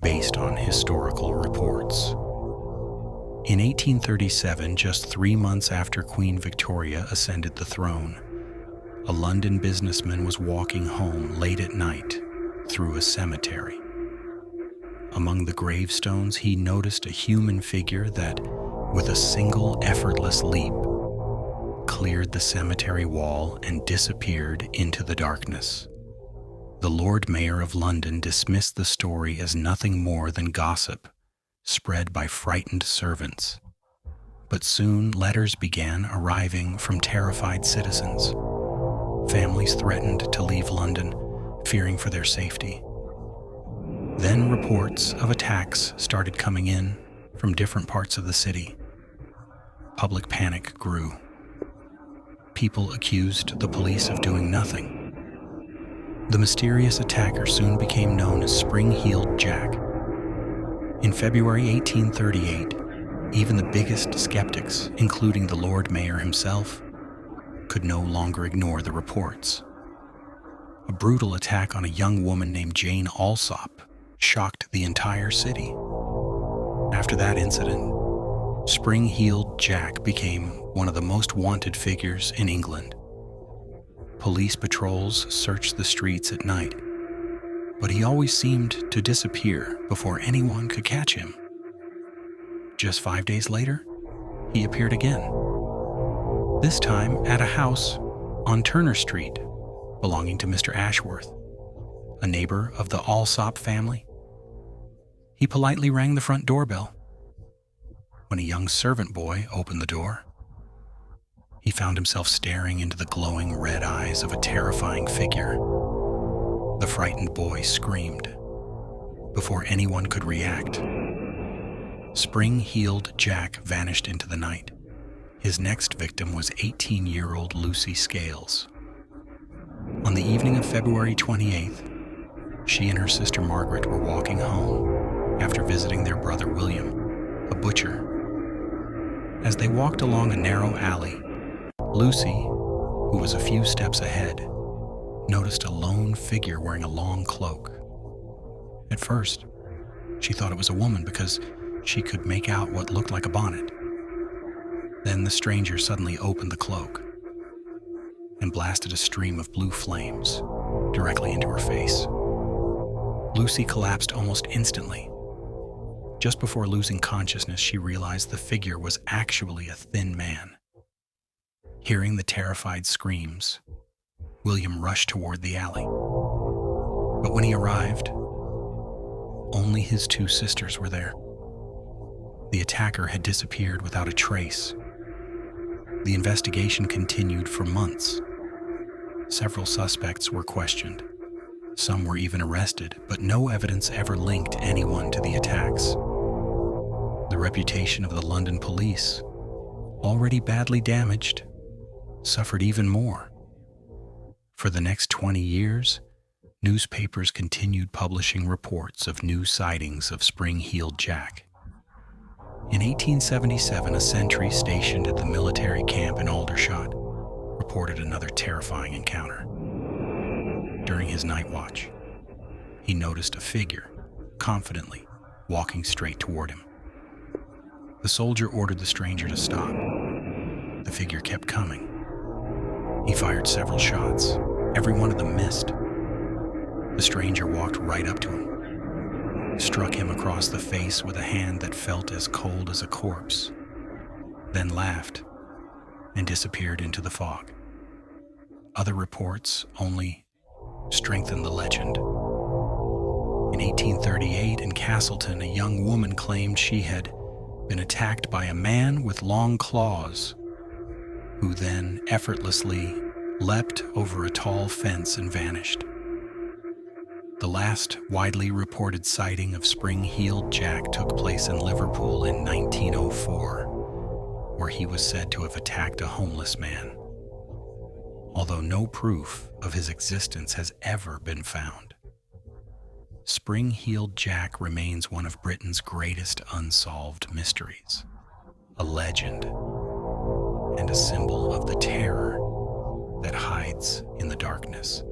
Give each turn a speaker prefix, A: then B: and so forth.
A: based on historical reports. In 1837, just 3 months after Queen Victoria ascended the throne, a London businessman was walking home late at night through a cemetery. Among the gravestones, he noticed a human figure that, with a single effortless leap, cleared the cemetery wall and disappeared into the darkness. The Lord Mayor of London dismissed the story as nothing more than gossip spread by frightened servants. But soon letters began arriving from terrified citizens. Families threatened to leave London, fearing for their safety. Then reports of attacks started coming in from different parts of the city. Public panic grew. People accused the police of doing nothing. The mysterious attacker soon became known as Spring-Heeled Jack. In February 1838, even the biggest skeptics, including the Lord Mayor himself, could no longer ignore the reports. A brutal attack on a young woman named Jane Alsop shocked the entire city. After that incident, Spring-Heeled Jack became one of the most wanted figures in England. Police patrols searched the streets at night, but he always seemed to disappear before anyone could catch him. Just 5 days later, he appeared again. This time at a house on Turner Street belonging to Mr. Ashworth, a neighbor of the Alsop family. He politely rang the front doorbell. When a young servant boy opened the door, he found himself staring into the glowing red eyes of a terrifying figure. The frightened boy screamed. Before anyone could react, Spring-Heeled Jack vanished into the night. His next victim was 18-year-old Lucy Scales. On the evening of February 28th, she and her sister Margaret were walking home after visiting their brother William, a butcher. As they walked along a narrow alley, Lucy, who was a few steps ahead, noticed a lone figure wearing a long cloak. At first, she thought it was a woman because she could make out what looked like a bonnet. Then the stranger suddenly opened the cloak and blasted a stream of blue flames directly into her face. Lucy collapsed almost instantly. Just before losing consciousness, she realized the figure was actually a thin man. Hearing the terrified screams, William rushed toward the alley. But when he arrived, only his 2 sisters were there. The attacker had disappeared without a trace. The investigation continued for months. Several suspects were questioned. Some were even arrested, but no evidence ever linked anyone to the attacks. The reputation of the London police, already badly damaged, suffered even more. For the next 20 years, newspapers continued publishing reports of new sightings of Spring-Heeled Jack. In 1877, a sentry stationed at the military camp in Aldershot reported another terrifying encounter. During his night watch, he noticed a figure, confidently, walking straight toward him. The soldier ordered the stranger to stop. The figure kept coming. He fired several shots. Every one of them missed. The stranger walked right up to him, struck him across the face with a hand that felt as cold as a corpse, then laughed and disappeared into the fog. Other reports only strengthened the legend. In 1838, in Castleton, a young woman claimed she had been attacked by a man with long claws, who then effortlessly leapt over a tall fence and vanished. The last widely reported sighting of Spring-Heeled Jack took place in Liverpool in 1904, where he was said to have attacked a homeless man, although no proof of his existence has ever been found. Spring-Heeled Jack remains one of Britain's greatest unsolved mysteries, a legend, and a symbol of the terror that hides in the darkness.